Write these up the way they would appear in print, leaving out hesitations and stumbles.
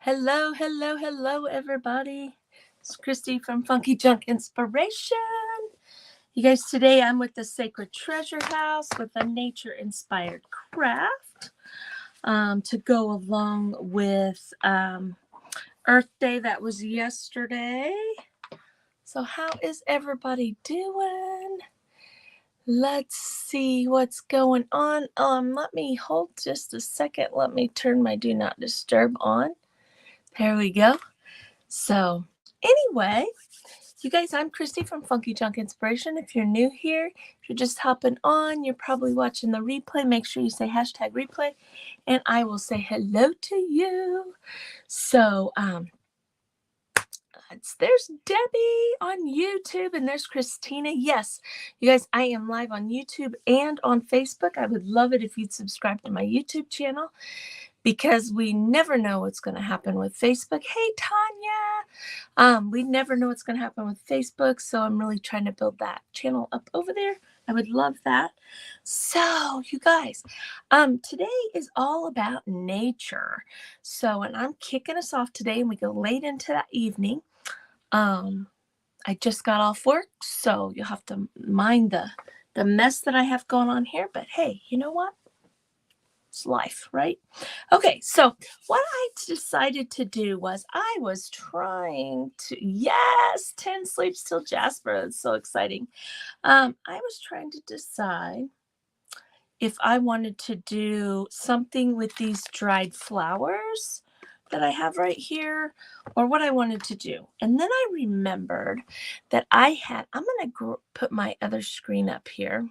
Hello, hello, hello, everybody. It's Christy from Funky Junk Inspiration. You guys, today I'm with the Sacred Treasure House with a nature inspired craft to go along with Earth Day that was yesterday. So, how is everybody doing? Let's see what's going on. Let me hold just a second. Let me turn my Do Not Disturb on. There we go. So anyway, you guys, I'm Christy from Funky Junk Inspiration. If you're new here, if you're just hopping on, you're probably watching the replay. Make sure you say hashtag replay, and I will say hello to you. So there's Debbie on YouTube, and there's Christina. Yes, you guys, I am live on YouTube and on Facebook. I would love it if you'd subscribe to my YouTube channel, because we never know what's going to happen with Facebook. Hey, Tanya. We never know what's going to happen with Facebook, so I'm really trying to build that channel up over there. I would love that. So, you guys, today is all about nature. So, and I'm kicking us off today, and we go late into that evening. I just got off work, so you'll have to mind the mess that I have going on here. But hey, you know what? It's life, right? Okay, so what I decided to do was I was trying to, yes, 10 sleeps till Jasper. It's so exciting. I was trying to decide if I wanted to do something with these dried flowers that I have right here, or what I wanted to do. And then I remembered that I'm going to put my other screen up here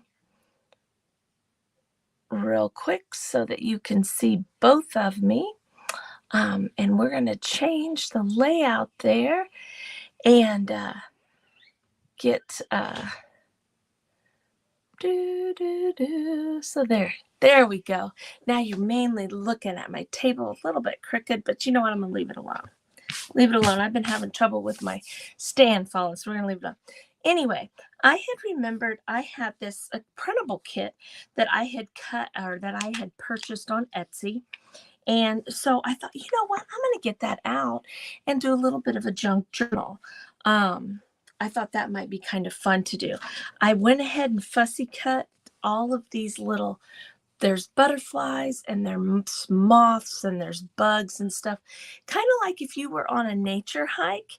real quick so that you can see both of me. And we're going to change the layout there and get so there we go. Now you're mainly looking at my table, a little bit crooked, but you know what? I'm going to leave it alone. Leave it alone. I've been having trouble with my stand falling, so we're going to leave it alone. Anyway, I had remembered I had this printable kit that I had cut, or that I had purchased on Etsy. And so I thought, you know what, I'm going to get that out and do a little bit of a junk journal. I thought that might be kind of fun to do. I went ahead and fussy cut all of these little, there's butterflies and there's moths and there's bugs and stuff. Kind of like if you were on a nature hike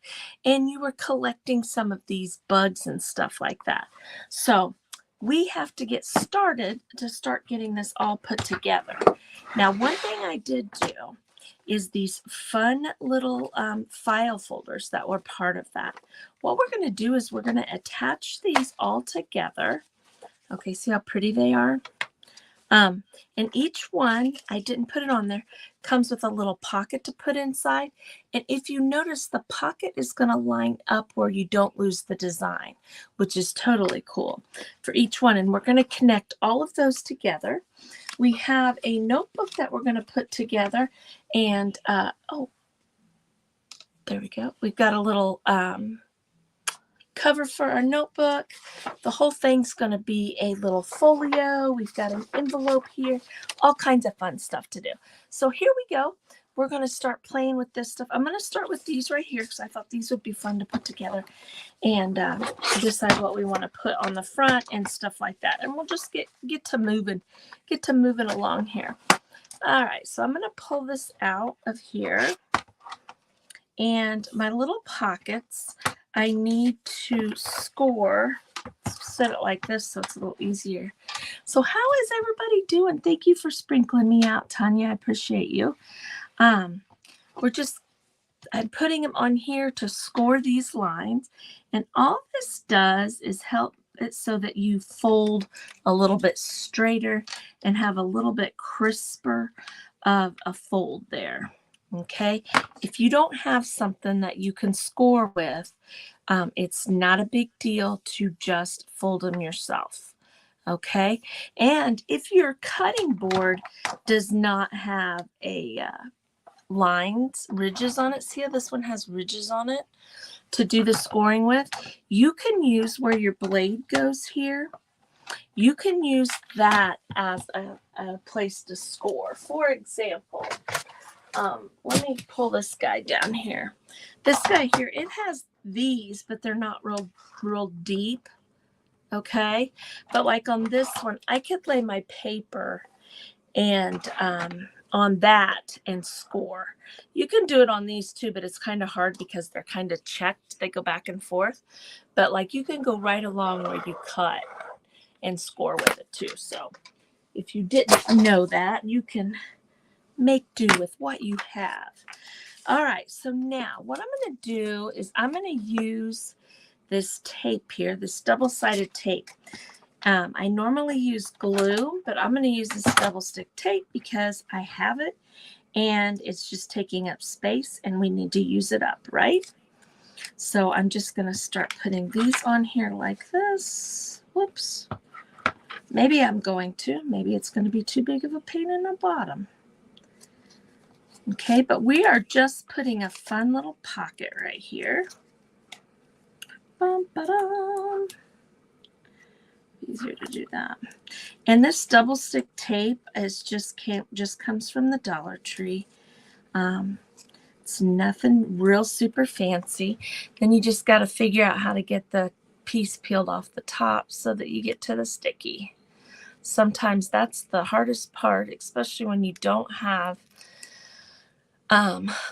and you were collecting some of these bugs and stuff like that. So we have to get started to start getting this all put together. Now, one thing I did do is these fun little file folders that were part of that. What we're going to do is we're going to attach these all together. Okay, see how pretty they are? And each one, I didn't put it on there, comes with a little pocket to put inside. And if you notice, the pocket is going to line up where you don't lose the design, which is totally cool for each one. And we're going to connect all of those together. We have a notebook that we're going to put together. And, oh, there we go. We've got a little cover for our notebook. The whole thing's going to be a little folio. We've got an envelope here, all kinds of fun stuff to do. So here we go. We're going to start playing with this stuff. I'm going to start with these right here because I thought these would be fun to put together and decide what we want to put on the front and stuff like that. And we'll just get to moving along here. All right, so I'm going to pull this out of here. And my little pockets, I need to score, set it like this so it's a little easier. So how is everybody doing? Thank you for sprinkling me out, Tanya. I appreciate you. I'm putting them on here to score these lines. And all this does is help it so that you fold a little bit straighter and have a little bit crisper of a fold there. Okay, if you don't have something that you can score with, it's not a big deal to just fold them yourself. Okay, and if your cutting board does not have a ridges on it, see how this one has ridges on it to do the scoring with, you can use where your blade goes here. You can use that as a place to score. For example, Let me pull this guy down here. This guy here, it has these, but they're not real deep. Okay. But like on this one, I could lay my paper and on that and score. You can do it on these too, but it's kind of hard because they're kind of checked. They go back and forth. But like you can go right along where you cut and score with it too. So if you didn't know that, you can make do with what you have. All right, so now what I'm going to do is I'm going to use this tape here, this double-sided tape. I normally use glue, but I'm going to use this double stick tape because I have it and it's just taking up space and we need to use it up, right? So I'm just going to start putting these on here like this. Whoops. Maybe I'm going to. Maybe it's going to be too big of a pain in the bottom. Okay, but we are just putting a fun little pocket right here. Bum, ba-dum. Easier to do that. And this double stick tape is just comes from the Dollar Tree. It's nothing real super fancy. Then you just got to figure out how to get the piece peeled off the top so that you get to the sticky. Sometimes that's the hardest part, especially when you don't have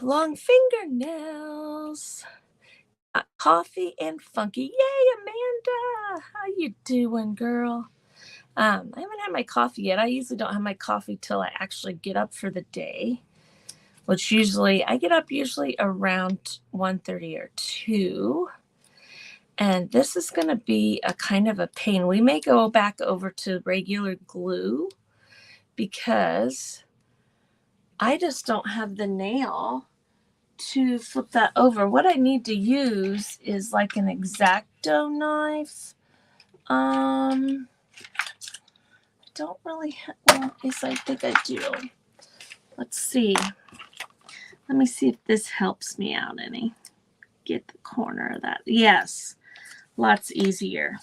long fingernails. Coffee and funky. Yay, Amanda! How you doing, girl? I haven't had my coffee yet. I usually don't have my coffee till I actually get up for the day, which usually I get up usually around 1:30 or 2. And this is going to be a kind of a pain. We may go back over to regular glue because I just don't have the nail to flip that over. What I need to use is like an X-Acto knife. I don't really well, yes, I think I do. Let's see. Let me see if this helps me out any. Get the corner of that. Yes, lots easier.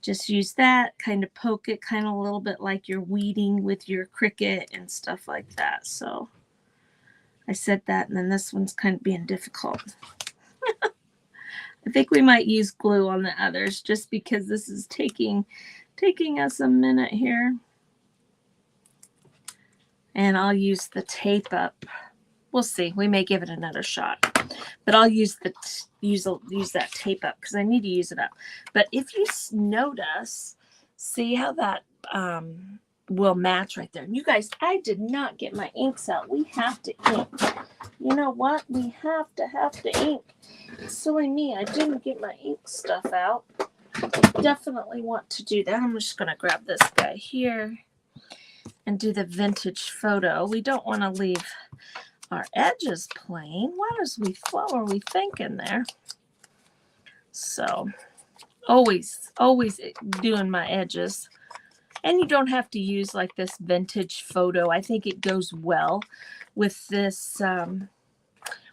Just use that, kind of poke it, kind of a little bit like you're weeding with your Cricut and stuff like that. So I said that, and then this one's kind of being difficult. I think we might use glue on the others just because this is taking us a minute here. And I'll use the tape up. We'll see. We may give it another shot. But I'll use that tape up because I need to use it up. But if you notice, see how that will match right there. You guys, I did not get my inks out. We have to ink. You know what? We have to ink. Silly me, I didn't get my ink stuff out. Definitely want to do that. I'm just going to grab this guy here and do the vintage photo. We don't want to leave our edges plain. What were we thinking there? So always doing my edges. And you don't have to use like this vintage photo. I think it goes well with this,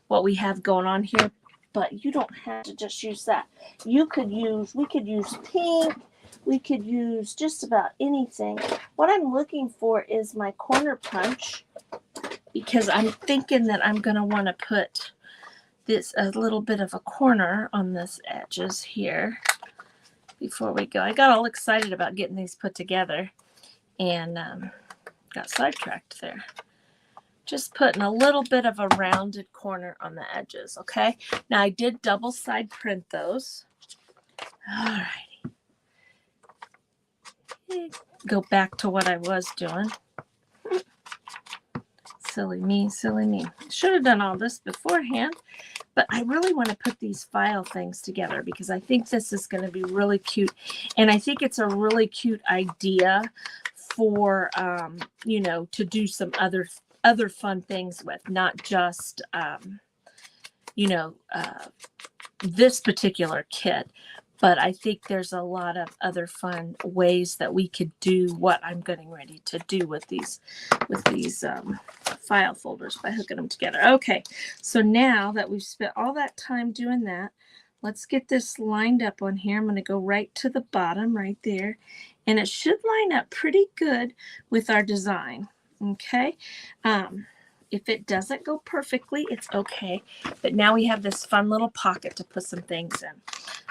what we have going on here, but you don't have to just use that. We could use pink. We could use just about anything. What I'm looking for is my corner punch because I'm thinking that I'm going to want to put this a little bit of a corner on this edges here before we go. I got all excited about getting these put together and got sidetracked there. Just putting a little bit of a rounded corner on the edges, okay? Now I did double side print those. All righty. Go back to what I was doing. Silly me. Should have done all this beforehand, but I really want to put these file things together because I think this is going to be really cute. And I think it's a really cute idea for, to do some other fun things with, not just, this particular kit. But I think there's a lot of other fun ways that we could do what I'm getting ready to do with these file folders by hooking them together. Okay, so now that we've spent all that time doing that, let's get this lined up on here. I'm going to go right to the bottom right there, and it should line up pretty good with our design. Okay, If it doesn't go perfectly, it's okay. But now we have this fun little pocket to put some things in.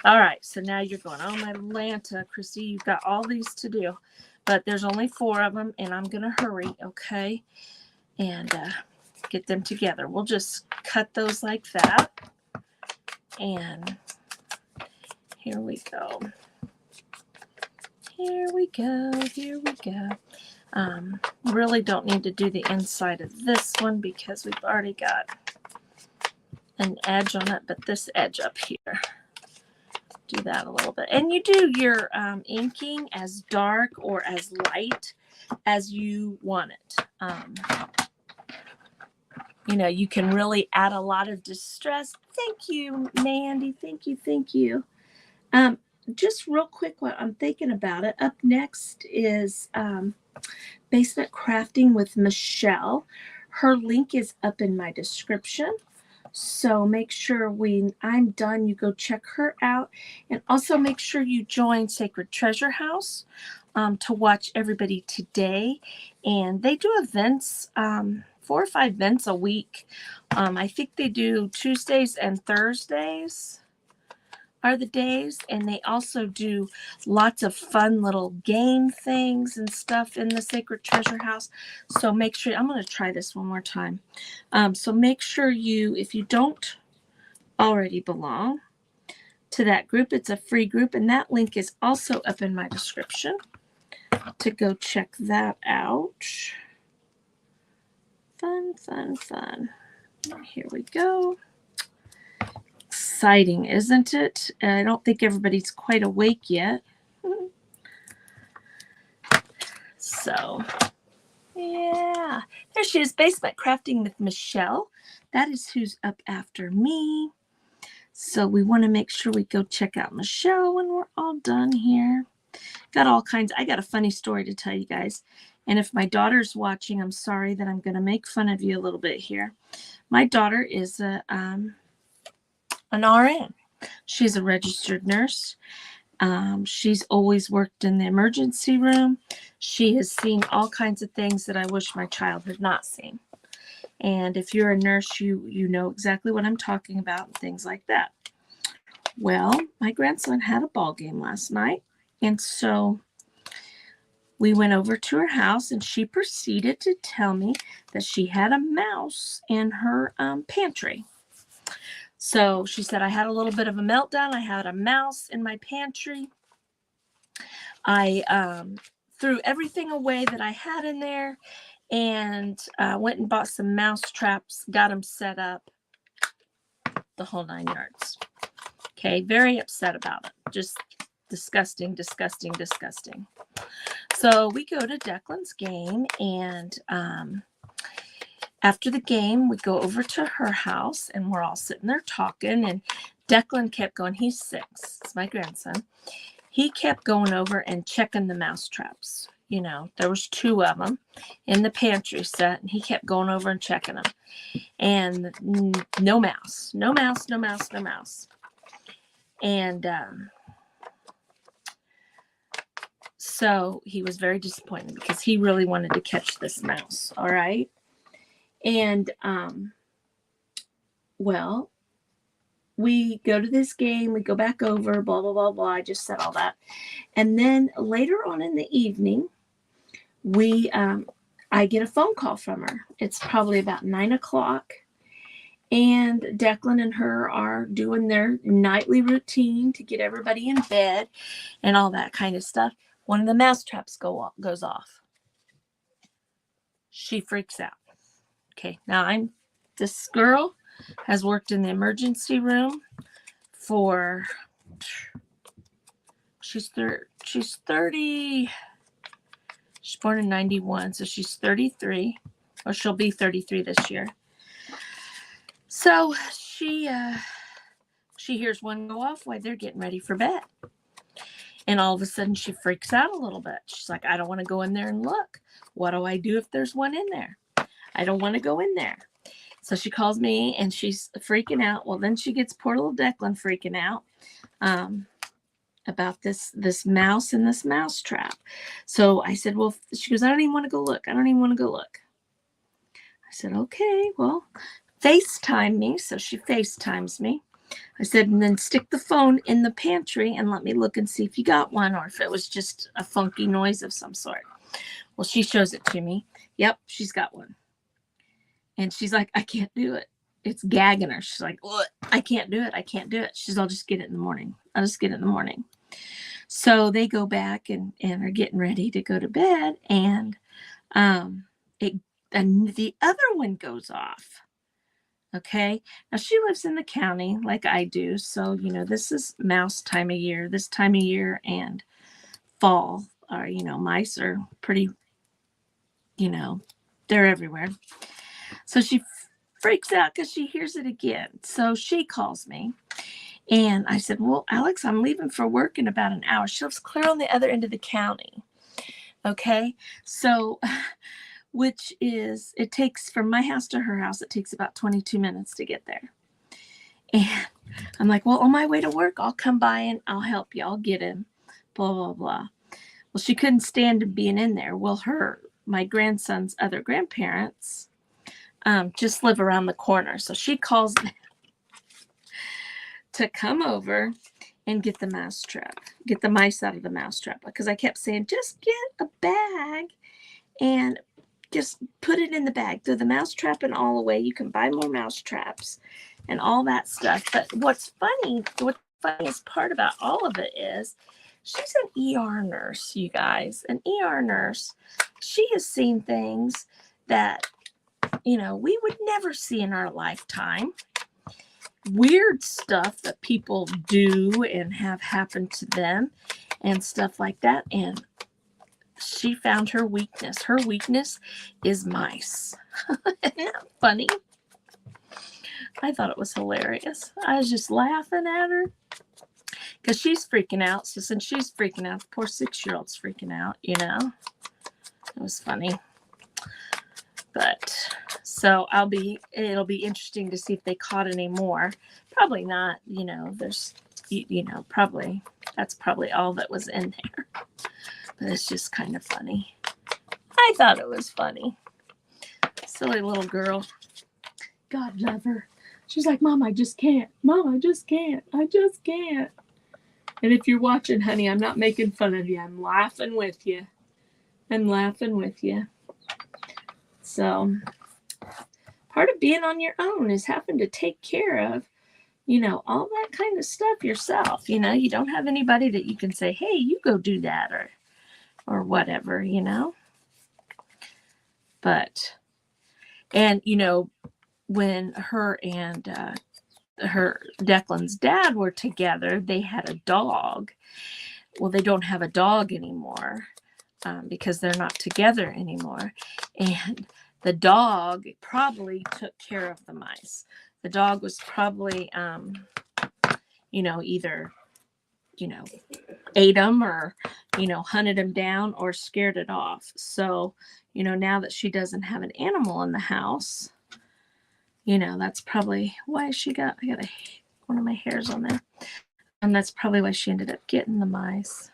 All right, so now you're going, oh, my Lanta, Christy, you've got all these to do. But there's only 4 of them, and I'm going to hurry, okay? And get them together. We'll just cut those like that. And here we go. Here we go. Here we go. Really don't need to do the inside of this one because we've already got an edge on it, but this edge up here, do that a little bit. And you do your inking as dark or as light as you want it. You know, you can really add a lot of distress. Thank you, Mandy. Thank you. Thank you. Just real quick while I'm thinking about it, up next is Basement Crafting with Michelle. Her link is up in my description. So make sure when I'm done, you go check her out. And also make sure you join Sacred Treasure House to watch everybody today. And they do events, 4 or 5 events a week. I think they do Tuesdays and Thursdays are the days, and they also do lots of fun little game things and stuff in the Sacred Treasure House. So make sure, I'm going to try this one more time. So make sure you, if you don't already belong to that group, it's a free group, and that link is also up in my description to go check that out. Fun, fun, fun. Here we go. Exciting, isn't it? I don't think everybody's quite awake yet. So, yeah. There she is, Basement Crafting with Michelle. That is who's up after me. So we want to make sure we go check out Michelle when we're all done here. Got all kinds. I got a funny story to tell you guys. And if my daughter's watching, I'm sorry that I'm going to make fun of you a little bit here. My daughter is an RN. She's a registered nurse. She's always worked in the emergency room. She has seen all kinds of things that I wish my child had not seen. And if you're a nurse, you know exactly what I'm talking about and things like that. Well, my grandson had a ball game last night. And so we went over to her house, and she proceeded to tell me that she had a mouse in her pantry. So she said, I had a little bit of a meltdown. I had a mouse in my pantry. I threw everything away that I had in there and went and bought some mouse traps, got them set up, the whole 9 yards. Okay, very upset about it. Just disgusting, disgusting, disgusting. So we go to Declan's game, and after the game, we go over to her house, and we're all sitting there talking, and Declan kept going. He's 6. It's my grandson. He kept going over and checking the mouse traps. You know, there was 2 of them in the pantry set, and he kept going over and checking them. And no mouse, no mouse, no mouse, no mouse. And so he was very disappointed because he really wanted to catch this mouse. All right. And, well, we go to this game, we go back over, blah, blah, blah, blah. I just said all that. And then later on in the evening, I get a phone call from her. It's probably about 9 o'clock. And Declan and her are doing their nightly routine to get everybody in bed and all that kind of stuff. One of the mouse traps goes off. She freaks out. Okay, now this girl has worked in the emergency room for, she's 30, she's born in 91, so she's 33, or she'll be 33 this year. So she hears one go off while they're getting ready for bed. And all of a sudden she freaks out a little bit. She's like, I don't want to go in there and look. What do I do if there's one in there? I don't want to go in there. So she calls me and she's freaking out. Well, then she gets poor little Declan freaking out about this mouse and this mouse trap. So I said, well, she goes, I don't even want to go look. I don't even want to go look. I said, okay, well, FaceTime me. So she FaceTimes me. I said, and then stick the phone in the pantry and let me look and see if you got one or if it was just a funky noise of some sort. Well, she shows it to me. Yep, she's got one. And she's like, I can't do it. It's gagging her. She's like, what? I can't do it. I can't do it. She's, I'll just get it in the morning. I'll just get it in the morning. So they go back and are getting ready to go to bed. And the other one goes off. Okay. Now she lives in the county like I do. So, this is mouse time of year, this time of year and fall are, mice are pretty, they're everywhere. So she freaks out because she hears it again. So she calls me and I said, well, Alex, I'm leaving for work in about an hour. She lives clear on the other end of the county. Okay. So which is, it takes from my house to her house, it takes about 22 minutes to get there. And I'm like, well, on my way to work, I'll come by and I'll help you. I'll get him, blah, blah, blah. Well, she couldn't stand being in there. Well, my grandson's other grandparents just live around the corner. So she calls them to come over and get the mousetrap, get the mice out of the mousetrap. Because I kept saying, just get a bag and just put it in the bag. Throw the mousetrap and all away. You can buy more mousetraps and all that stuff. But what's funny, what the funniest part about all of it is she's an ER nurse, you guys. An ER nurse. She has seen things that, we would never see in our lifetime. Weird stuff that people do and have happened to them and stuff like that. And she found her weakness. Her weakness is mice. Isn't that funny? I thought it was hilarious. I was just laughing at her because she's freaking out. So since she's freaking out, the poor 6-year-old's freaking out, It was funny. But so it'll be interesting to see if they caught any more. Probably not, there's, probably, that's probably all that was in there. But it's just kind of funny. I thought it was funny. Silly little girl. God love her. She's like, Mom, I just can't. Mom, I just can't. I just can't. And if you're watching, honey, I'm not making fun of you. I'm laughing with you. I'm laughing with you. So part of being on your own is having to take care of, all that kind of stuff yourself. You don't have anybody that you can say, hey, you go do that or whatever, But, and, when her and Declan's dad were together, they had a dog. Well, they don't have a dog anymore because they're not together anymore. And the dog probably took care of the mice. The dog was probably, either, ate them or, hunted them down or scared it off. So, now that she doesn't have an animal in the house, that's probably why I got one of my hairs on there. And that's probably why she ended up getting the mice.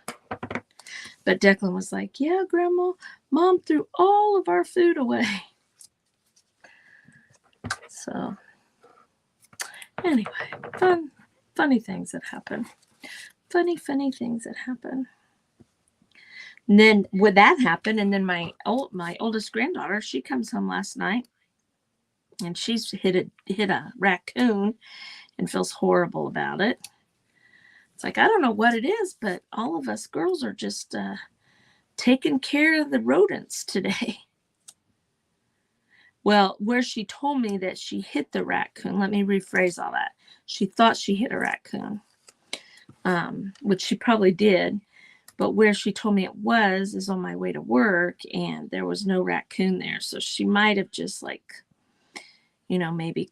But Declan was like, yeah, Grandma, Mom threw all of our food away. So, anyway, funny things that happen. Funny things that happen. And then would that happen? And then my oldest granddaughter, she comes home last night and she's hit a raccoon and feels horrible about it. It's like, I don't know what it is, but all of us girls are just taking care of the rodents today. Well, where she told me that she hit the raccoon, let me rephrase all that. She thought she hit a raccoon, which she probably did. But where she told me it was is on my way to work, and there was no raccoon there. So she might have just maybe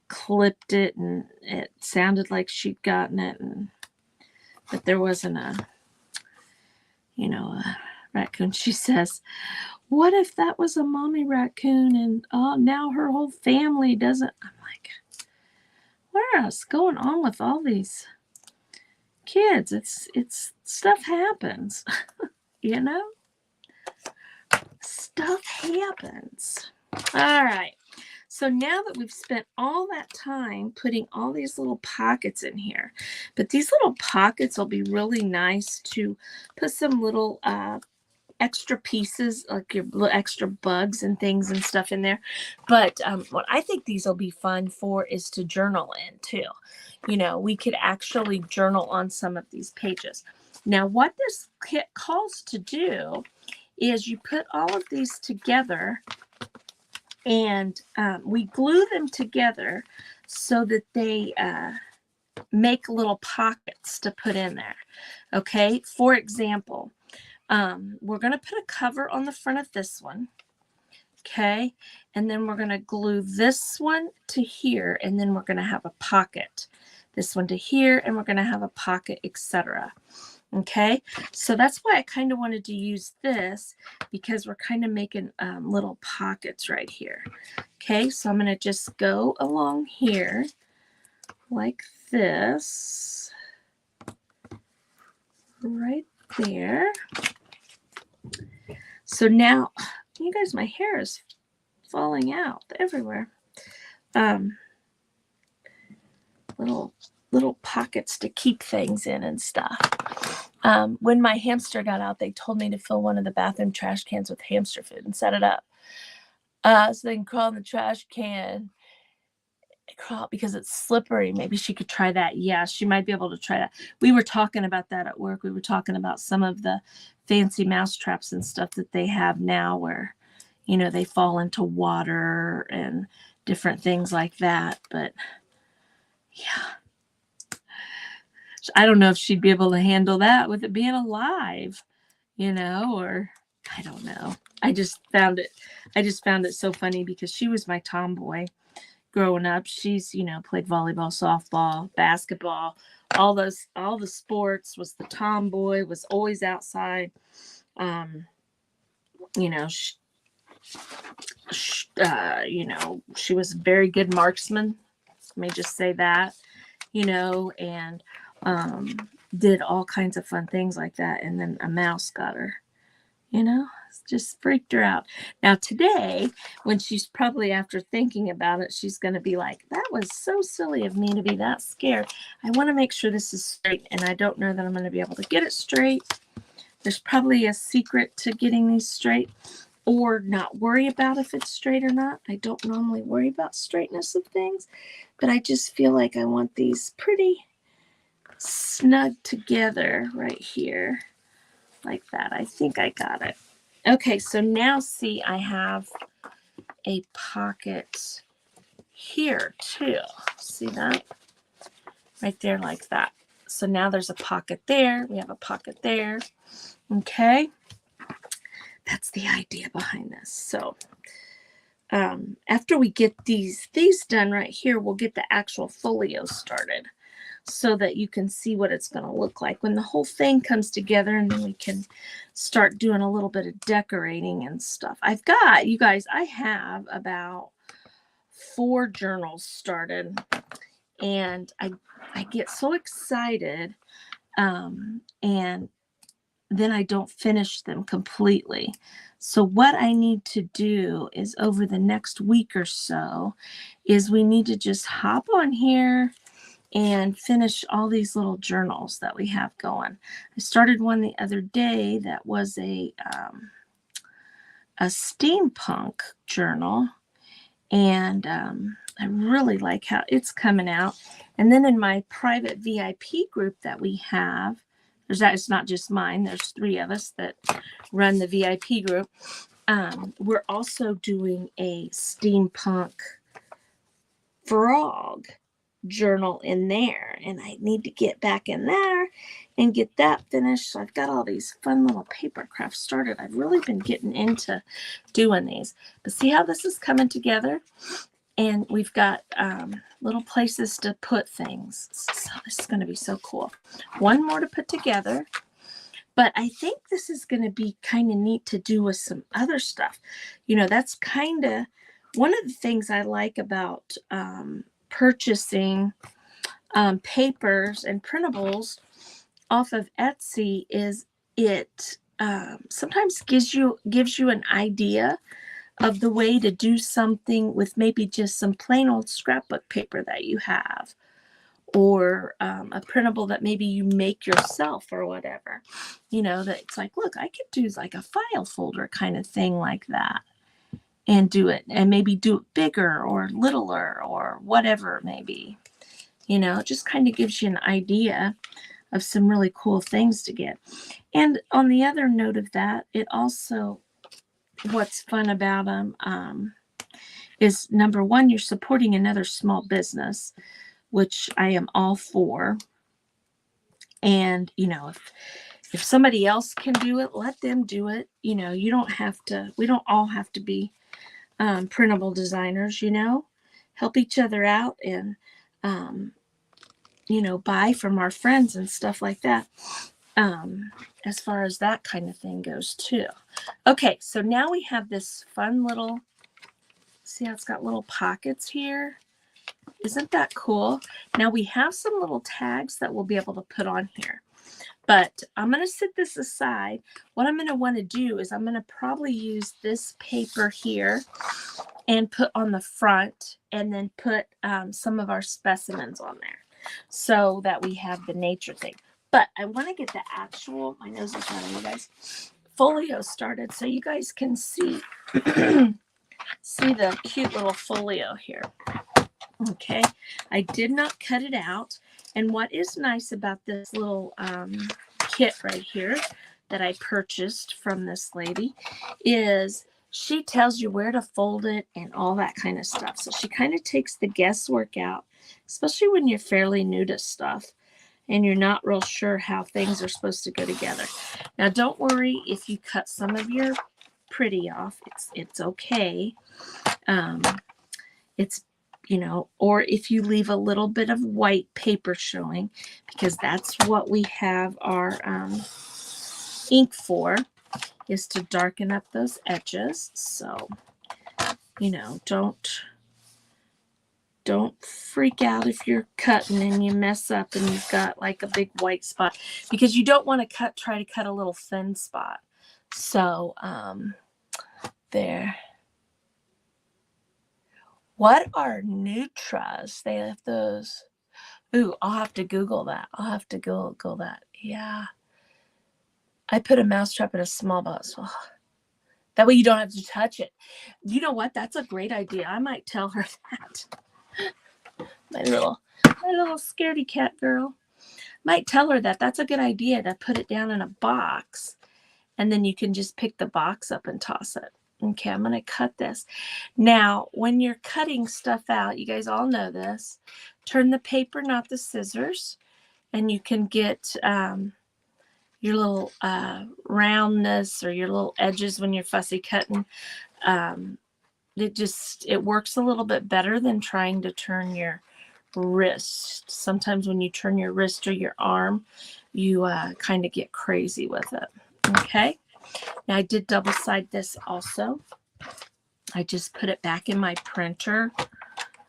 clipped it, and it sounded like she'd gotten it, but there wasn't a raccoon. She says, what if that was a mommy raccoon and now her whole family doesn't? I'm like, what is going on with all these kids? It's stuff happens, stuff happens. All right. So now that we've spent all that time putting all these little pockets in here, but these little pockets will be really nice to put some little extra pieces, like your little extra bugs and things and stuff in there. But what I think these will be fun for is to journal in too. You know, we could actually journal on some of these pages. Now, what this kit calls to do is you put all of these together, and we glue them together so that they make little pockets to put in there. Okay, for example, we're going to put a cover on the front of this one. Okay, and then we're going to glue this one to here, and then we're going to have a pocket. This one to here, and we're going to have a pocket, etc. Okay, so that's why I kind of wanted to use this, because we're kind of making little pockets right here. Okay, so I'm going to just go along here like this, right there. So now, you guys, my hair is falling out everywhere. Little pockets to keep things in and stuff. When my hamster got out, they told me to fill one of the bathroom trash cans with hamster food and set it up. So they can crawl in the trash can. Crawl because it's slippery. Maybe she could try that. Yeah, she might be able to try that. We were talking about that at work. We were talking about some of the fancy mouse traps and stuff that they have now where, you know, they fall into water and different things like that. But yeah, I don't know if she'd be able to handle that with it being alive, you know, or I don't know. I just found it so funny because she was my tomboy growing up. She's, you know, played volleyball, softball, basketball, all the sports, was the tomboy, was always outside. You know, you know, she was a very good marksman. Let me just say that, you know, and did all kinds of fun things like that. And then a mouse got her, you know, just freaked her out. Now today, when she's probably, after thinking about it, she's going to be like, that was so silly of me to be that scared. I want to make sure this is straight, and I don't know that I'm going to be able to get it straight. There's probably a secret to getting these straight, or not worry about if it's straight or not. I don't normally worry about straightness of things, but I just feel like I want these pretty snug together right here. Like that. I think I got it. Okay, so now see, I have a pocket here too. See that? Right there like that. So now there's a pocket there. We have a pocket there. Okay. That's the idea behind this. So after we get these done right here, we'll get the actual folio started, so that you can see what it's going to look like when the whole thing comes together, and then we can start doing a little bit of decorating and stuff. I've got, you guys, I have about 4 journals started, and I get so excited, and then I don't finish them completely. So what I need to do is, over the next week or so, is we need to just hop on here and finish all these little journals that we have going. I started one the other day that was a steampunk journal, and I really like how it's coming out. And then in my private VIP group that we have, it's not just mine, there's 3 of us that run the VIP group. We're also doing a steampunk frog journal in there, and I need to get back in there and get that finished. So I've got all these fun little paper crafts started. I've really been getting into doing these, but see how this is coming together, and we've got little places to put things. So this is going to be so cool. One more to put together, but I think this is going to be kind of neat to do with some other stuff. You know, that's kind of one of the things I like about purchasing papers and printables off of Etsy is it sometimes gives you an idea of the way to do something with maybe just some plain old scrapbook paper that you have, or a printable that maybe you make yourself or whatever. You know, that it's like, look, I could do like a file folder kind of thing like that and do it, and maybe do it bigger or littler or whatever maybe. You know, it just kind of gives you an idea of some really cool things to get. And on the other note of that, it also, what's fun about them is, number one, you're supporting another small business, which I am all for. And, you know, if somebody else can do it, let them do it. You know, you don't have to, we don't all have to be printable designers, you know, help each other out, and, you know, buy from our friends and stuff like that. As far as that kind of thing goes too. Okay, so now we have this fun little, see how it's got little pockets here? Isn't that cool? Now we have some little tags that we'll be able to put on here. But I'm going to set this aside. What I'm going to want to do is I'm going to probably use this paper here and put on the front, and then put some of our specimens on there so that we have the nature thing. But I want to get the actual, my nose is running, you guys, folio started so you guys can see, see the cute little folio here. Okay, I did not cut it out. And what is nice about this little kit right here that I purchased from this lady is she tells you where to fold it and all that kind of stuff. So she kind of takes the guesswork out, especially when you're fairly new to stuff and you're not real sure how things are supposed to go together. Now, don't worry if you cut some of your pretty off. It's okay. It's, you know, or if you leave a little bit of white paper showing, because that's what we have our ink for, is to darken up those edges. So, you know, don't freak out if you're cutting and you mess up and you've got like a big white spot, because you don't want to try to cut a little thin spot. So, there. What are nutras? They have those. Ooh, I'll have to Google that. I'll have to Google that. Yeah. I put a mousetrap in a small box. Oh, that way you don't have to touch it. You know what? That's a great idea. I might tell her that. My little scaredy cat girl. Might tell her that. That's a good idea, to put it down in a box, and then you can just pick the box up and toss it. Okay, I'm going to cut this. Now, when you're cutting stuff out, you guys all know this, turn the paper, not the scissors, and you can get your little roundness or your little edges when you're fussy cutting. It works a little bit better than trying to turn your wrist. Sometimes when you turn your wrist or your arm, you kind of get crazy with it. Okay. Now I did double side this also. I just put it back in my printer.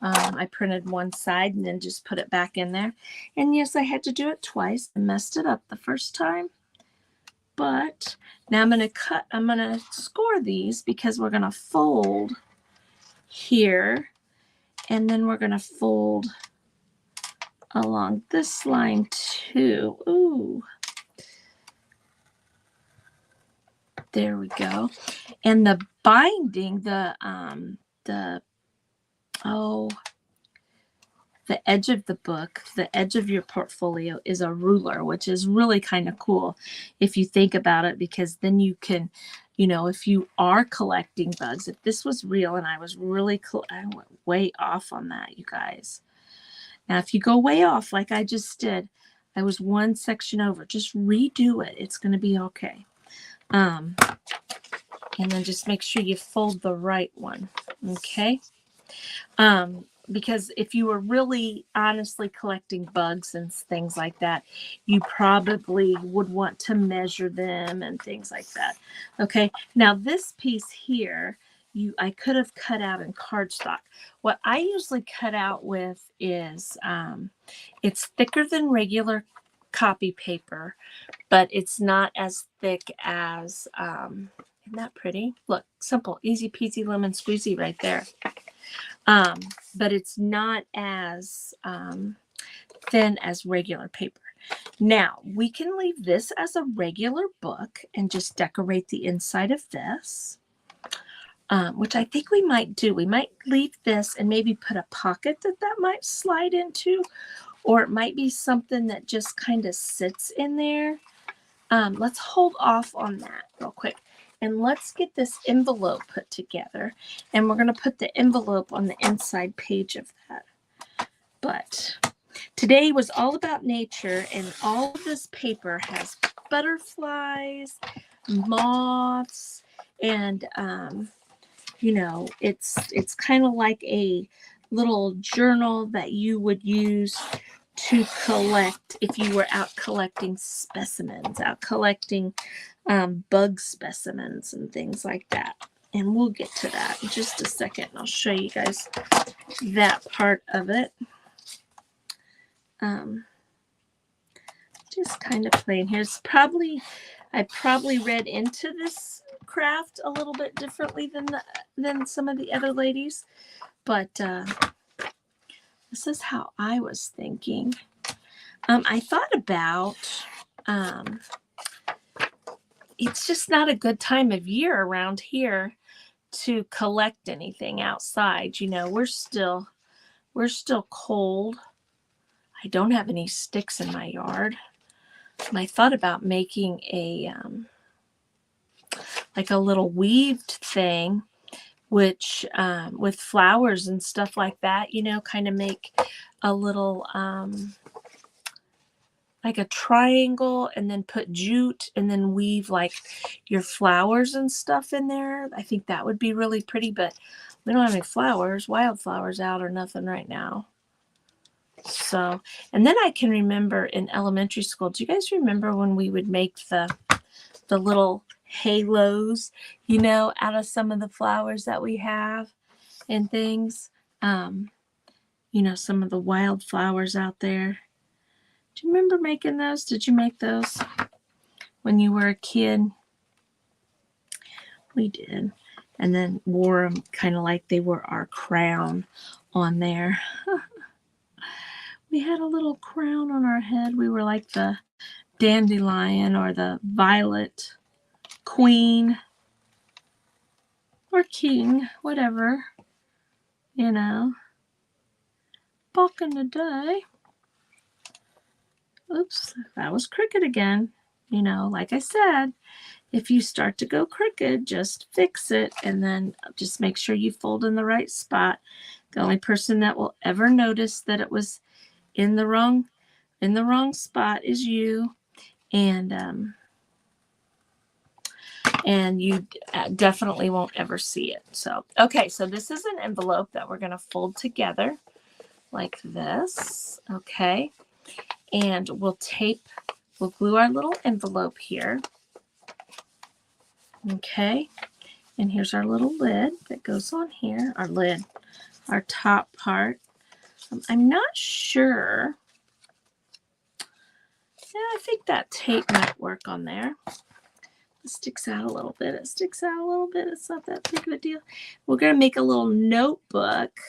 I printed one side and then just put it back in there. And yes, I had to do it twice. I messed it up the first time. But now I'm going to score these, because we're going to fold here. And then we're going to fold along this line too. Ooh. There we go. And the binding, the edge of the book, the edge of your portfolio is a ruler, which is really kind of cool if you think about it, because then you can, you know, if you are collecting bugs, if this was real and I was really, I went way off on that, you guys. Now, if you go way off like I just did, I was one section over, just redo it. It's going to be okay. And then just make sure you fold the right one. Okay. Because if you were really honestly collecting bugs and things like that, you probably would want to measure them and things like that. Okay. Now this piece here, I could have cut out in cardstock. What I usually cut out with is, it's thicker than regular copy paper, but it's not as thick as, Isn't that pretty? Look, simple, easy peasy lemon squeezy right there. But it's not as thin as regular paper. Now, we can leave this as a regular book and just decorate the inside of this, which I think we might do. We might leave this and maybe put a pocket that might slide into, or it might be something that just kind of sits in there. Let's hold off on that real quick. And let's get this envelope put together. And we're going to put the envelope on the inside page of that. But today was all about nature, and all of this paper has butterflies, moths, and you know, it's kind of like a little journal that you would use to collect if you were out collecting specimens, out collecting bug specimens and things like that. And we'll get to that in just a second. I'll show you guys that part of it. Just kind of playing here. It's probably, I probably read into this craft a little bit differently than some of the other ladies, but this is how I was thinking. I thought about, it's just not a good time of year around here to collect anything outside. You know, we're still cold. I don't have any sticks in my yard. And I thought about making a like a little weaved thing, which with flowers and stuff like that, you know, kind of make a little like a triangle, and then put jute and then weave like your flowers and stuff in there. I think that would be really pretty, but we don't have any flowers, wildflowers out or nothing right now. So, and then I can remember in elementary school, do you guys remember when we would make the little halos, you know, out of some of the flowers that we have and things? You know, some of the wildflowers out there. Do you remember making those? Did you make those when you were a kid? We did. And then wore them kind of like they were our crown on there. We had a little crown on our head. We were like the dandelion or the violet queen or king, whatever, you know. Back in the day. Oops, that was crooked again. You know, like I said, if you start to go crooked, just fix it, and then just make sure you fold in the right spot. The only person that will ever notice that it was in the wrong spot is you, and you definitely won't ever see it. So, okay, so this is an envelope that we're going to fold together like this, okay? And we'll glue our little envelope here. Okay, and here's our little lid that goes on here, our top part. I'm not sure. Yeah, I think that tape might work on there. It sticks out a little bit. It's not that big of a deal. We're going to make a little notebook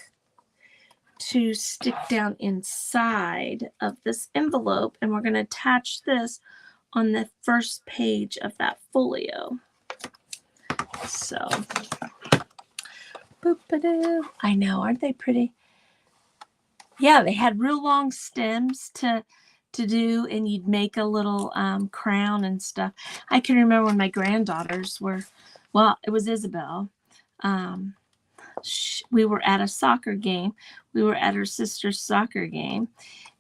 to stick down inside of this envelope, and we're going to attach this on the first page of that folio. So, boop-a-doo. I know, aren't they pretty? Yeah, they had real long stems to do, and you'd make a little crown and stuff. I can remember when my granddaughters were, well, it was Isabel. We were at a soccer game. We were at her sister's soccer game,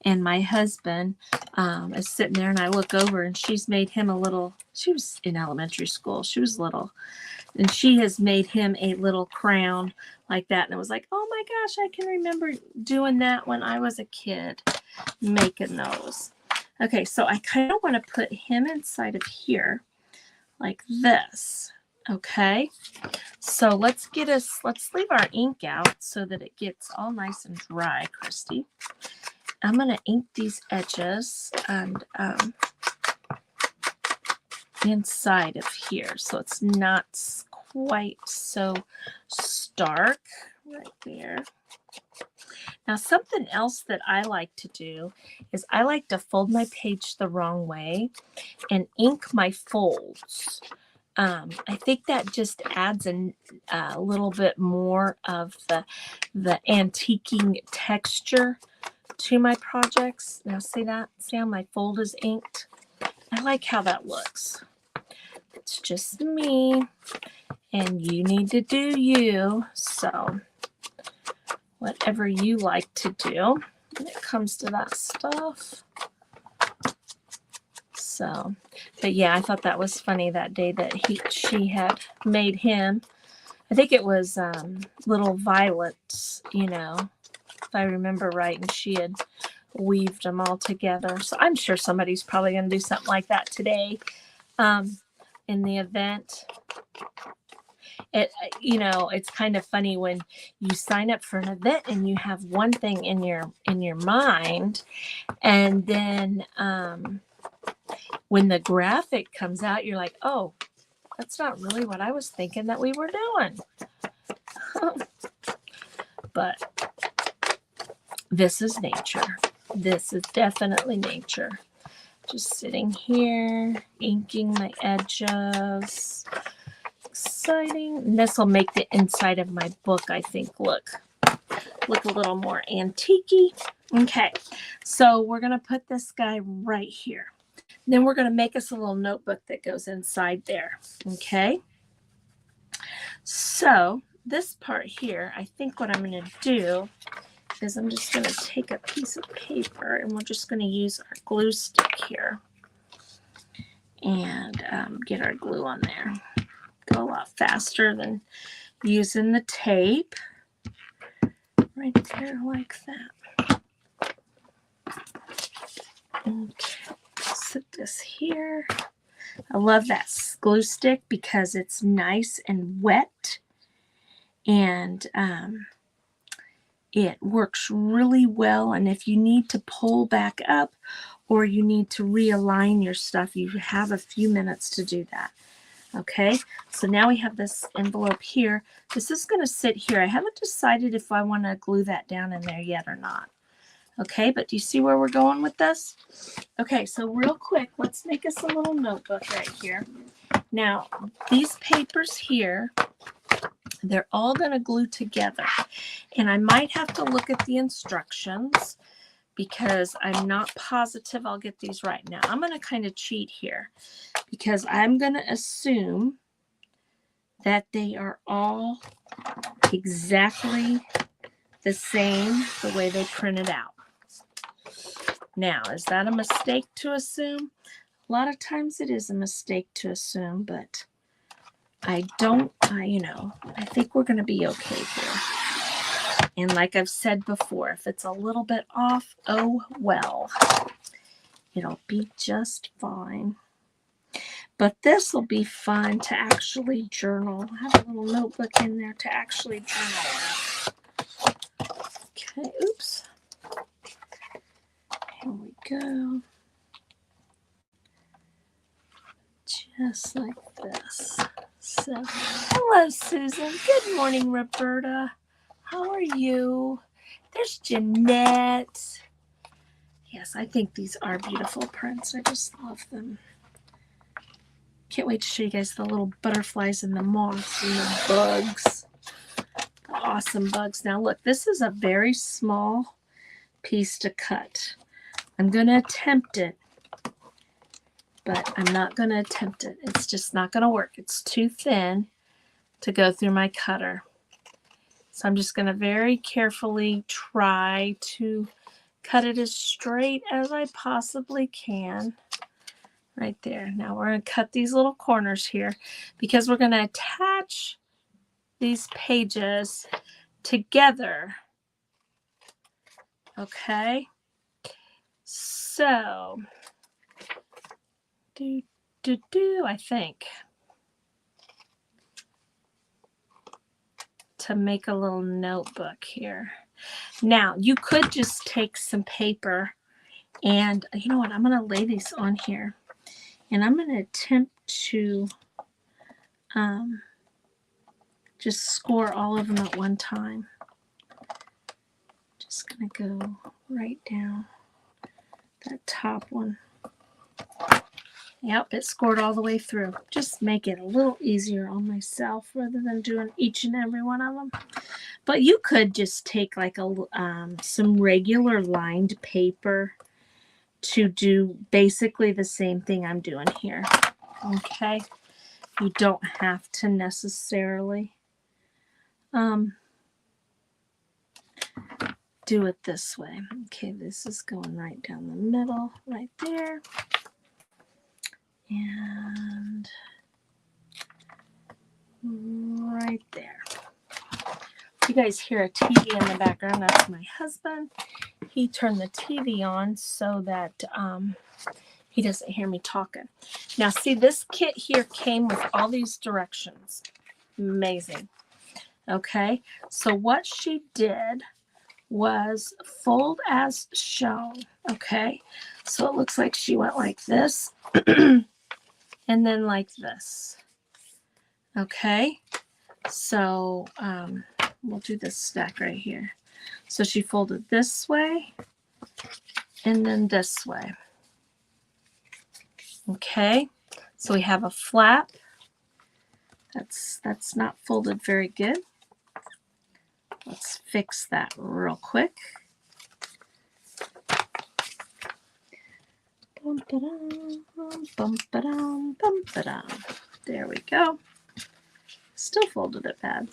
and my husband is sitting there, and I look over, and she's made him a little, she was in elementary school. She was little, and she has made him a little crown like that. And it was like, oh my gosh, I can remember doing that when I was a kid, making those. Okay, so I kind of want to put him inside of here like this. Okay, so let's leave our ink out so that it gets all nice and dry, Christy. I'm going to ink these edges, and inside of here, so it's not quite so stark right there. Now, something else that I like to do is I like to fold my page the wrong way and ink my folds. I think that just adds a little bit more of the antiquing texture to my projects. Now, see that? See how my fold is inked? I like how that looks. It's just me, and you need to do you. So whatever you like to do when it comes to that stuff. So, but yeah, I thought that was funny that day that she had made him. I think it was little violets, you know, if I remember right, and she had weaved them all together. So I'm sure somebody's probably going to do something like that today in the event. It, you know, it's kind of funny when you sign up for an event and you have one thing in your mind, and then when the graphic comes out, you're like, oh, that's not really what I was thinking that we were doing. But this is nature. This is definitely nature. Just sitting here, inking my edges. Exciting. And this will make the inside of my book, I think, look a little more antique-y. Okay, so we're going to put this guy right here. Then we're going to make us a little notebook that goes inside there. Okay, so this part here, I think what I'm going to do is I'm just going to take a piece of paper, and we're just going to use our glue stick here and get our glue on there. Go a lot faster than using the tape. Right there like that. Okay, set this here. I love that glue stick because it's nice and wet, and it works really well. And if you need to pull back up or you need to realign your stuff, you have a few minutes to do that. Okay, so now we have this envelope here. This is going to sit here. I haven't decided if I want to glue that down in there yet or not. Okay, but do you see where we're going with this? Okay, so real quick, let's make us a little notebook right here. Now, these papers here, they're all going to glue together. And I might have to look at the instructions because I'm not positive I'll get these right. Now, I'm going to kind of cheat here because I'm going to assume that they are all exactly the same the way they printed out. Now, is that a mistake to assume? A lot of times it is a mistake to assume, but I think we're going to be okay here. And like I've said before, if it's a little bit off, oh well. It'll be just fine. But this will be fun to actually journal. Have a little notebook in there to actually journal. Okay, oops. Here we go. Just like this. So, hello, Susan. Good morning, Roberta. How are you? There's Jeanette. Yes, I think these are beautiful prints. I just love them. Can't wait to show you guys the little butterflies and the moths and the bugs. The awesome bugs. Now, look, this is a very small piece to cut. I'm going to attempt it, but I'm not going to attempt it. It's just not going to work. It's too thin to go through my cutter. So I'm just going to very carefully try to cut it as straight as I possibly can. Right there. Now we're going to cut these little corners here because we're going to attach these pages together. Okay. So, I think to make a little notebook here. Now, you could just take some paper and you know what? I'm going to lay these on here. And I'm going to attempt to just score all of them at one time. Just going to go right down that top one. Yep, it scored all the way through. Just make it a little easier on myself rather than doing each and every one of them. But you could just take like some regular lined paper to do basically the same thing I'm doing here. Okay, you don't have to necessarily do it this way. Okay, this is going right down the middle, right there. And right there. You guys hear a TV in the background. That's my husband. He turned the TV on so that he doesn't hear me talking. Now, see, this kit here came with all these directions. Amazing. Okay, so what she did was fold as shown. Okay, so it looks like she went like this and then like this. Okay, so we'll do this stack right here. So she folded this way and then this way. Okay, so we have a flap. That's not folded very good. Let's fix that real quick. There we go. Still folded it bad.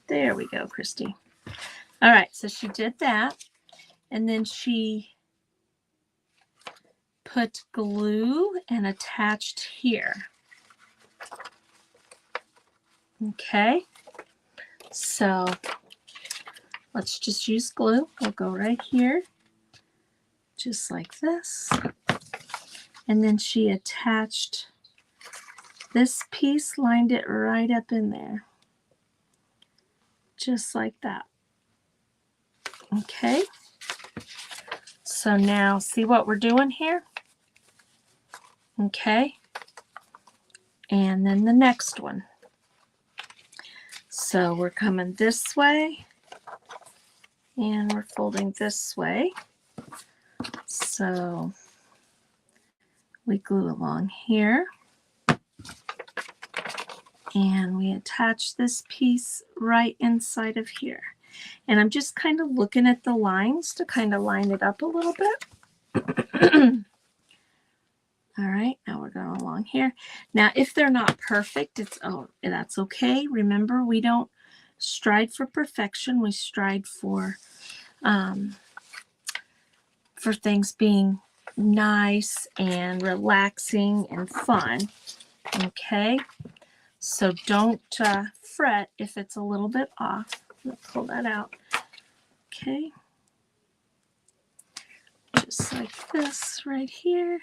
There we go, Christy. All right, so she did that, and then she put glue and attached here. Okay, so let's just use glue. We'll go right here, just like this. And then she attached this piece, lined it right up in there, just like that. Okay, so now see what we're doing here? Okay, and then the next one. So we're coming this way and we're folding this way. So we glue along here and we attach this piece right inside of here. And I'm just kind of looking at the lines to kind of line it up a little bit. All right, now we're going along here. Now, if they're not perfect, that's okay. Remember, we don't strive for perfection. We strive for things being nice and relaxing and fun. Okay, so don't fret if it's a little bit off. Let's pull that out. Okay, just like this right here.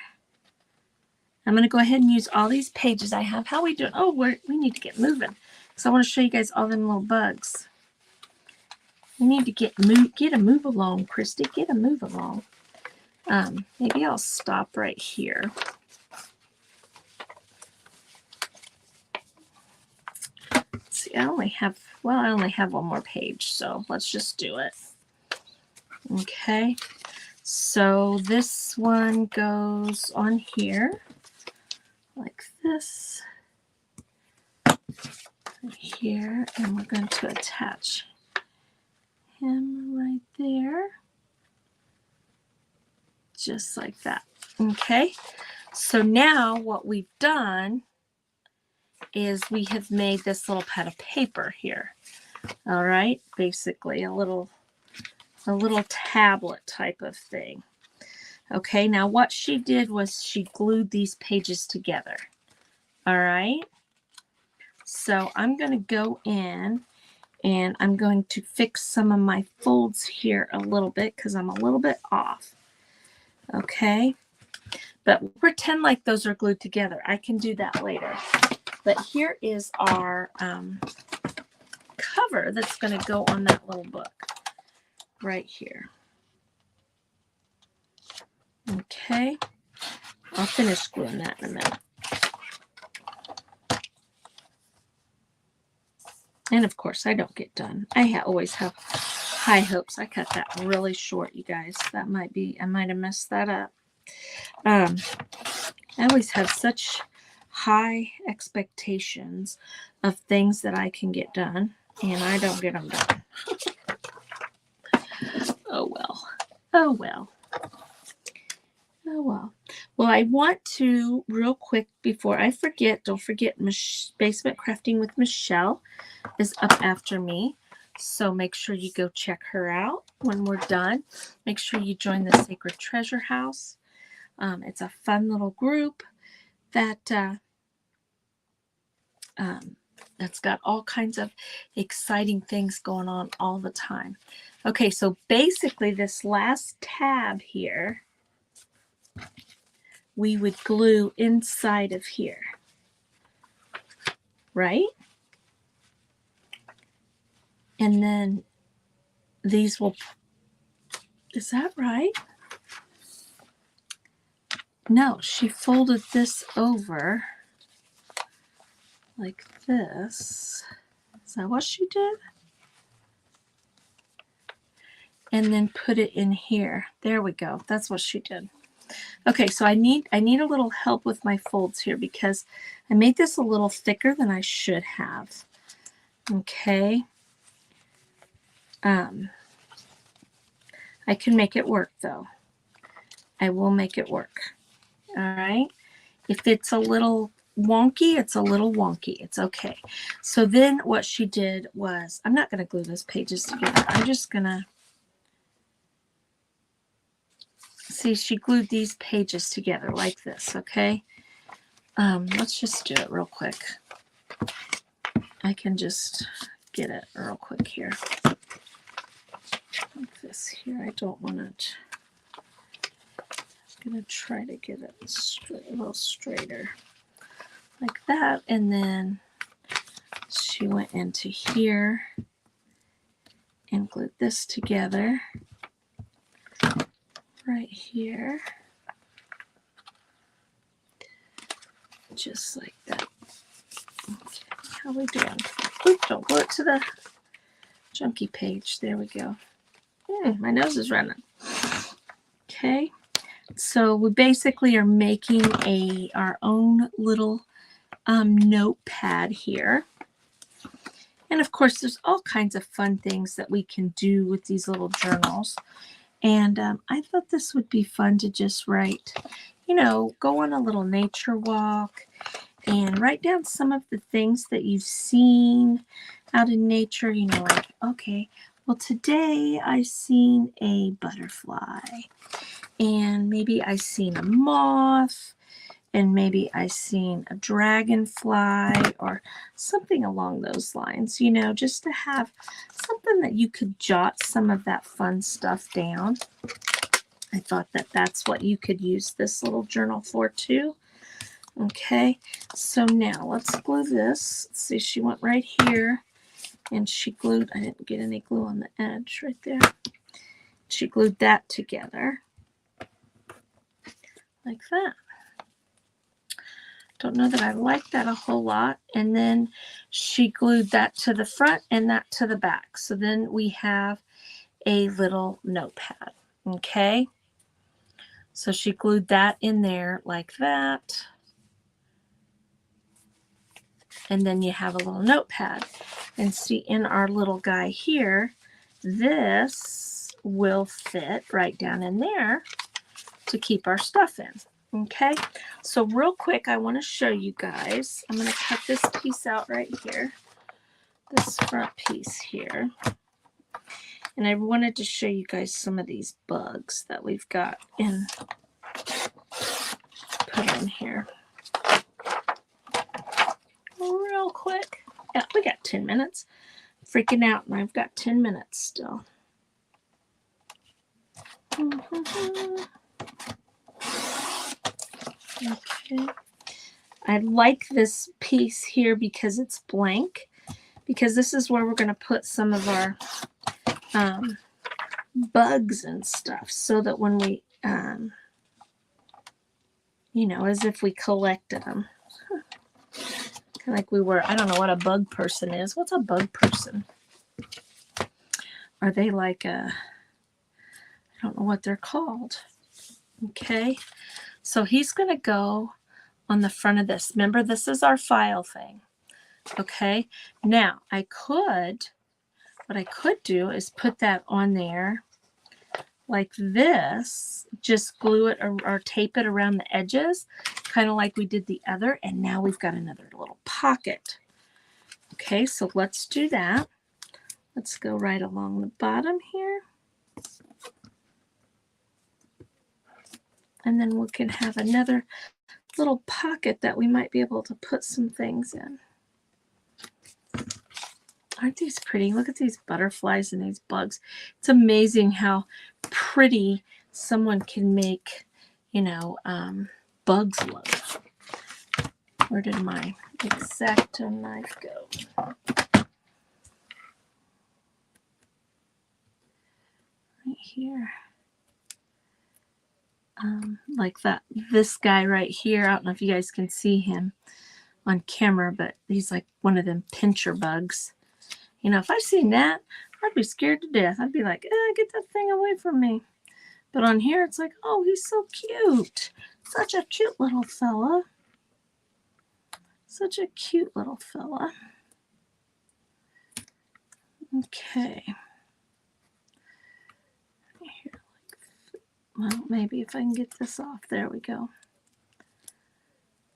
I'm going to go ahead and use all these pages I have. How are we doing? Oh, we need to get moving because I want to show you guys all them little bugs. We need to get a move along, Christy. Get a move along. Maybe I'll stop right here. Let's see, I only have one more page, so let's just do it. Okay, so this one goes on here like this, right here, and we're going to attach him right there, just like that. Okay, so now what we've done is we have made this little pad of paper here. All right, basically a little tablet type of thing. Okay, now what she did was she glued these pages together. All right, so I'm going to go in and I'm going to fix some of my folds here a little bit because I'm a little bit off. Okay, but pretend like those are glued together. I can do that later. But here is our cover that's going to go on that little book right here. Okay, I'll finish gluing that in a minute. And of course, I don't get done. I always have high hopes. I cut that really short, you guys. I might have messed that up. I always have such high expectations of things that I can get done, and I don't get them done. Oh well. Oh well. Oh well. Well, I want to, real quick, before I forget, don't forget Basement Crafting with Michelle is up after me. So make sure you go check her out when we're done. Make sure you join the Sacred Treasure House. It's a fun little group that's got all kinds of exciting things going on all the time. Okay, so basically this last tab here, we would glue inside of here, right? And then these will, is that right? No, she folded this over like this. Is that what she did? And then put it in here. There we go. That's what she did. Okay, so I need a little help with my folds here because I made this a little thicker than I should have. Okay. I can make it work though. I will make it work. All right. If it's a little wonky, it's a little wonky. It's okay. So then what she did was, I'm not going to glue those pages together. I'm just going to, see, she glued these pages together like this, okay? Let's just do it real quick. I can just get it real quick here. Like this here. I don't want it. I'm going to try to get it straight, a little straighter. Like that. And then she went into here and glued this together. Right here. Just like that. Okay, how we doing? Oop, don't glue it to the junky page. There we go. My nose is running. Okay, so we basically are making our own little notepad here. And of course, there's all kinds of fun things that we can do with these little journals. And I thought this would be fun to just write, you know, go on a little nature walk and write down some of the things that you've seen out in nature. You know, like, okay, well, today I seen a butterfly, and maybe I seen a moth, and maybe I seen a dragonfly or something along those lines, you know, just to have something that you could jot some of that fun stuff down. I thought that that's what you could use this little journal for too. Okay, so now let's glue this. Let's see, she went right here and she glued, I didn't get any glue on the edge right there. She glued that together like that. Don't know that I like that a whole lot. And then she glued that to the front and that to the back. So then we have a little notepad. Okay. So she glued that in there like that. And then you have a little notepad. And see, in our little guy here, this will fit right down in there to keep our stuff in. Okay, so real quick, I want to show you guys. I'm going to cut this piece out right here, this front piece here. And I wanted to show you guys some of these bugs that we've got put in here. Real quick. Yeah, we got 10 minutes. Freaking out, and I've got 10 minutes still. Okay. I like this piece here because it's blank, because this is where we're going to put some of our bugs and stuff, so that when we you know, as if we collected them. Kind of like we were, I don't know what a bug person is. What's a bug person? Are they like a, I don't know what they're called. Okay, so he's going to go on the front of this. Remember, this is our file thing. Okay, now what I could do is put that on there like this, just glue it or tape it around the edges, kind of like we did the other, and now we've got another little pocket. Okay, so let's do that. Let's go right along the bottom here. And then we can have another little pocket that we might be able to put some things in. Aren't these pretty? Look at these butterflies and these bugs. It's amazing how pretty someone can make, you know, bugs look. Where did my X-Acto knife go? Right here. Like that, this guy right here. I don't know if you guys can see him on camera, but he's like one of them pincher bugs. You know, if I seen that, I'd be scared to death. I'd be like, get that thing away from me. But on here, it's like, oh, he's so cute. Such a cute little fella. Such a cute little fella. Okay. Here, well, maybe if I can get this off. There we go.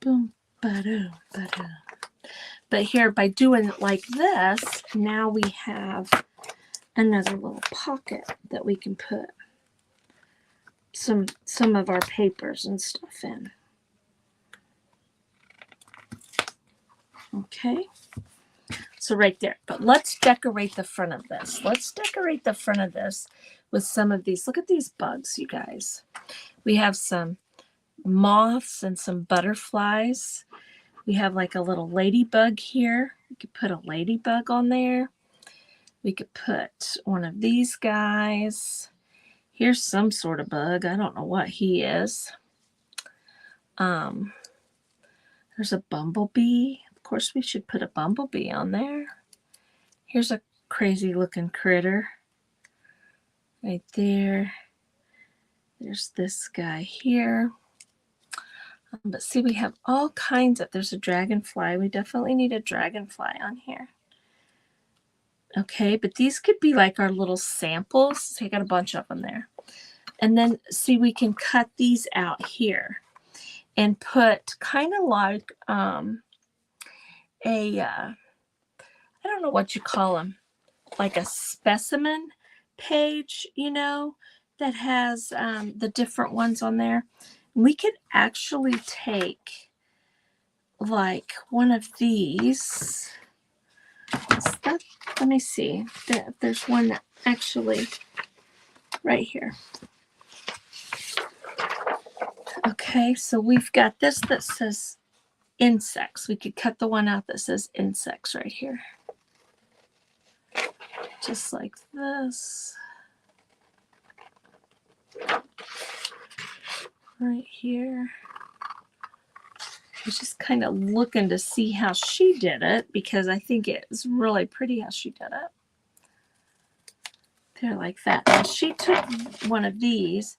Boom, ba-doo, ba-doo. But here, by doing it like this, now we have another little pocket that we can put some of our papers and stuff in. Okay, so right there. But let's decorate the front of this. Let's decorate the front of this with some of these. Look at these bugs, you guys. We have some moths and some butterflies. We have like a little ladybug here. We could put a ladybug on there. We could put one of these guys. Here's some sort of bug. I don't know what he is. There's a bumblebee. Of course, we should put a bumblebee on there. Here's a crazy looking critter. Right there. There's this guy here. But see, we have all kinds of, there's a dragonfly. We definitely need a dragonfly on here. Okay, but these could be like our little samples. So I got a bunch of them there. And then see, we can cut these out here and put kind of like I don't know what you call them, like a specimen page, you know, that has the different ones on there. We could actually take like one of these. Let me see. There's one that actually right here. Okay, so we've got this that says insects. We could cut the one out that says insects right here. Just like this. Right here. I was just kind of looking to see how she did it because I think it's really pretty how she did it. There, like that. Now she took one of these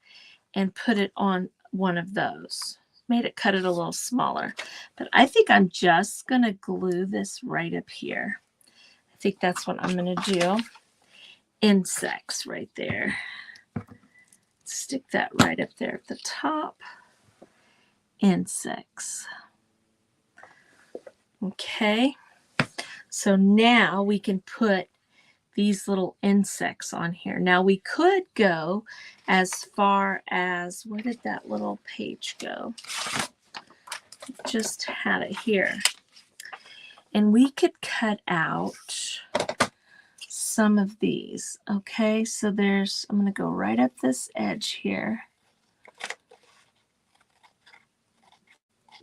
and put it on one of those. Made it, cut it a little smaller. But I think I'm just going to glue this right up here. I think that's what I'm going to do. Insects right there. Stick that right up there at the top. Insects. Okay, so now we can put these little insects on here. Now we could go as far as, where did that little page go? Just had it here. And we could cut out some of these. Okay, so there's, I'm going to go right up this edge here.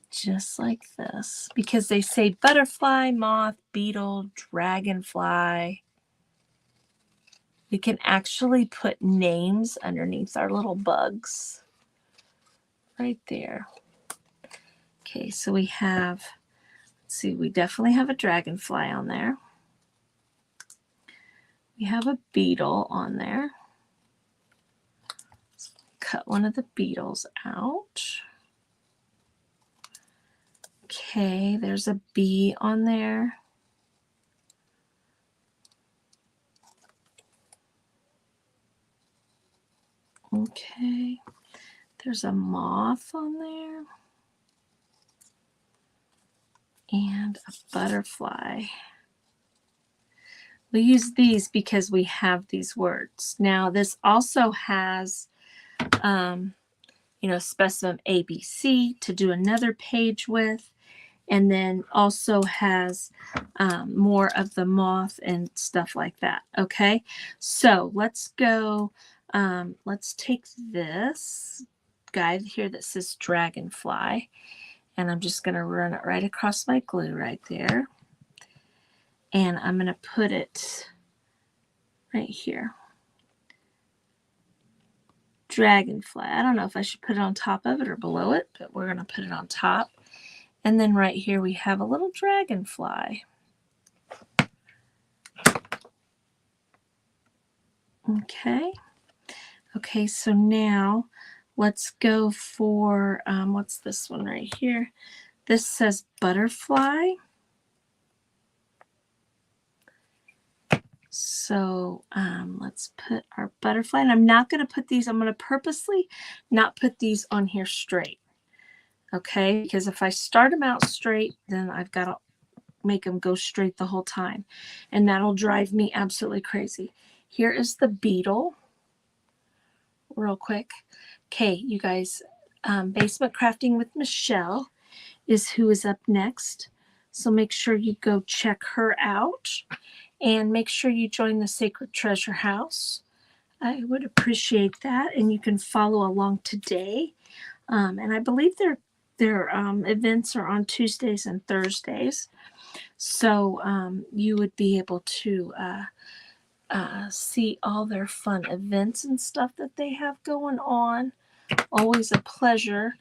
Just like this, because they say butterfly, moth, beetle, dragonfly. We can actually put names underneath our little bugs right there. Okay, so we have, let's see, we definitely have a dragonfly on there. We have a beetle on there. Let's cut one of the beetles out. Okay, there's a bee on there. Okay, there's a moth on there. And a butterfly. We use these because we have these words. Now, this also has, specimen ABC to do another page with, and then also has more of the moth and stuff like that. Okay, so let's go. Let's take this guide here that says dragonfly, and I'm just going to run it right across my glue right there. And I'm going to put it right here. Dragonfly. I don't know if I should put it on top of it or below it, but we're going to put it on top. And then right here we have a little dragonfly. Okay. Okay, so now let's go for, what's this one right here? This says butterfly. So let's put our butterfly, and I'm not going to put these, I'm going to purposely not put these on here straight. Okay, because if I start them out straight, then I've got to make them go straight the whole time, and that'll drive me absolutely crazy. Here is the beetle, real quick. Okay, you guys, Basement Crafting with Michelle is who is up next. So make sure you go check her out. And make sure you join the Sacred Treasure House. I would appreciate that. And you can follow along today. And I believe their events are on Tuesdays and Thursdays. So you would be able to see all their fun events and stuff that they have going on. Always a pleasure.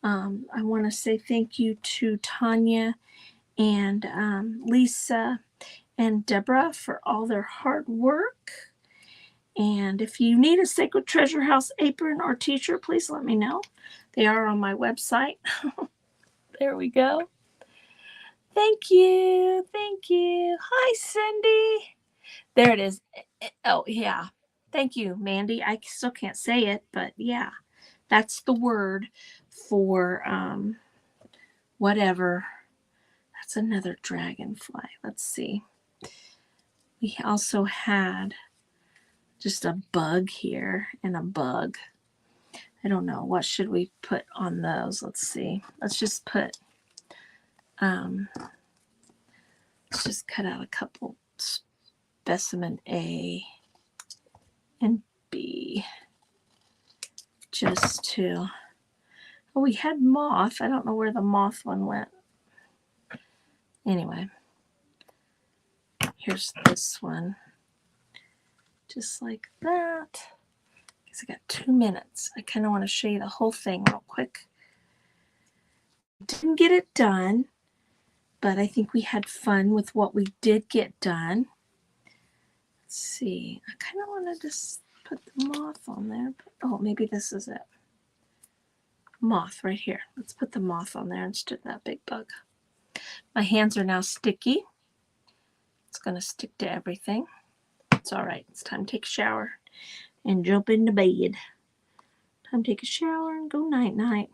I want to say thank you to Tanya and Lisa and Deborah for all their hard work. And if you need a Sacred Treasure House apron or t-shirt, please let me know. They are on my website. There we go. Thank you. Thank you. Hi, Cindy. There it is. Oh, yeah. Thank you, Mandy. I still can't say it, but yeah, that's the word for whatever. That's another dragonfly. Let's see. We also had just a bug here and a bug. I don't know. What should we put on those? Let's see. Let's just put, let's just cut out a couple specimen A and B. Just to, oh, we had moth. I don't know where the moth one went. Anyway, here's this one. Just like that. Because I got 2 minutes. I kind of want to show you the whole thing real quick. Didn't get it done, but I think we had fun with what we did get done. Let's see. I kind of want to just put the moth on there. But, oh, maybe this is it. Moth right here. Let's put the moth on there instead of that big bug. My hands are now sticky. It's going to stick to everything. It's all right. It's time to take a shower and jump into bed. Time to take a shower and go night-night.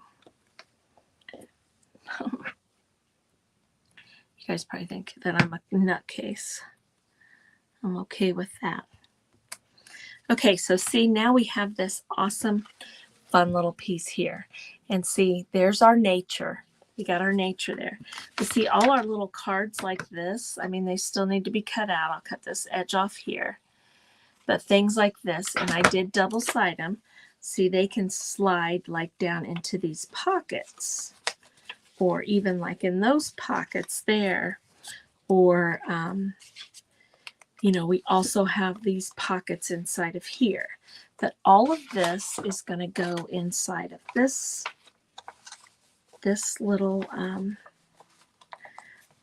You guys probably think that I'm a nutcase. I'm okay with that. Okay, so see, now we have this awesome, fun little piece here. And see, there's our nature. We got our nature there. You see, all our little cards like this, I mean, they still need to be cut out. I'll cut this edge off here. But things like this, and I did double-side them. See, they can slide like down into these pockets. Or even like in those pockets there. Or, we also have these pockets inside of here. But all of this is going to go inside of this this little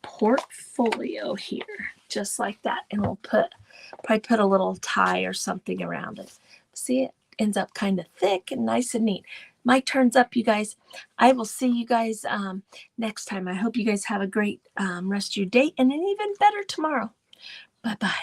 portfolio here, just like that. And we'll probably put a little tie or something around it. See, it ends up kind of thick and nice and neat. My turn's up, you guys. I will see you guys next time. I hope you guys have a great rest of your day and an even better tomorrow. Bye-bye.